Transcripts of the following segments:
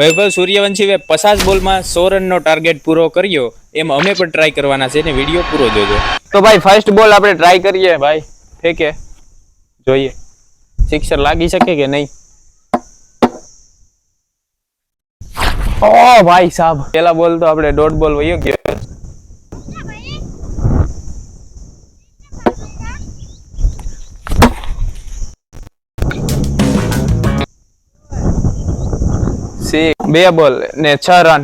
વૈભવ સૂર્યવંશી 50 બોલમાં 100 રનનો ટાર્ગેટ પૂરો કર્યો, એમ અમે પણ ટ્રાય કરવાના છે ને વિડીયો પૂરો જોજો. તો ભાઈ ફર્સ્ટ બોલ આપણે ટ્રાય કરીએ. ભાઈ ફેંકે જોઈએ સિક્સર લાગી શકે કે નહીં. ઓ ભાઈ સાહેબ, પેલા બોલ તો આપણે ડોટ બોલ વયો ગયો. બે બોલ ને 6 રન.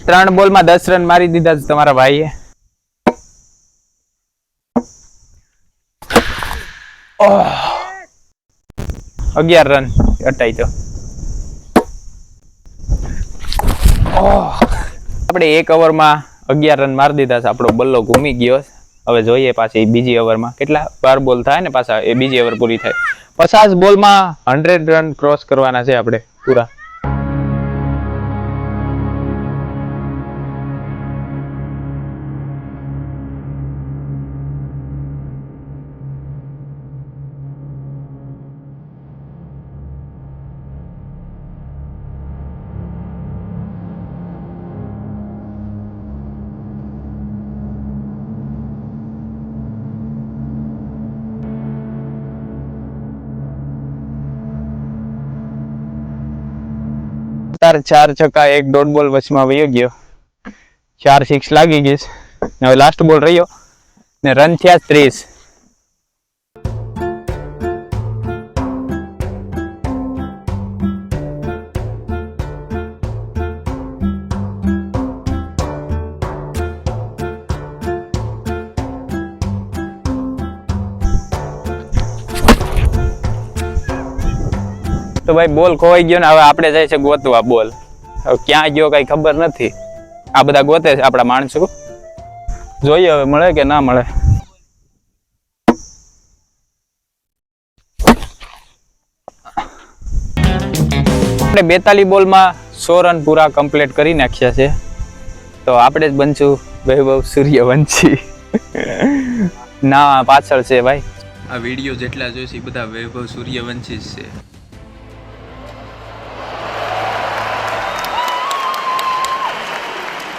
ત્રણ બોલમાં 10 રન મારી દીધા છે તમારા ભાઈએ. 11 રન અટાઈ તો. આપણે એક ઓવરમાં 11 રન મારી દીધા છે. આપણો બલ્લો ઘૂમી ગયો. હવે જોઈએ પાછી બીજી ઓવરમાં કેટલા 12 બોલ થાય ને પાછા એ બીજી ઓવર પૂરી થાય. 50 બોલમાં 100 રન ક્રોસ કરવાના છે આપણે પૂરા. ચાર છક્કા એક ડોટ બોલ વચમાં વયો ગયો. 4 સિક્સ લાગી ગઈ. હવે લાસ્ટ બોલ રહ્યો ને રન થયા 30. તો ભાઈ બોલ ખોવાઈ ગયો ને હવે આપણે જાય છે ગોતવા બોલ. હવે ક્યાં ગયો કઈ ખબર નથી. આ બધા ગોતે છે આપણા માણસો. જોઈએ હવે મળે કે ના મળે. આપણે 42 બોલમાં 100 રન પૂરા કમ્પ્લીટ કરી નાખ્યા છે. તો આપણે જ બનશું વૈભવ સૂર્યવંશી. ના પાછળ છે ભાઈ. આ વિડીયો જેટલા જોઈશે બધા વૈભવ સૂર્યવંશી જ છે.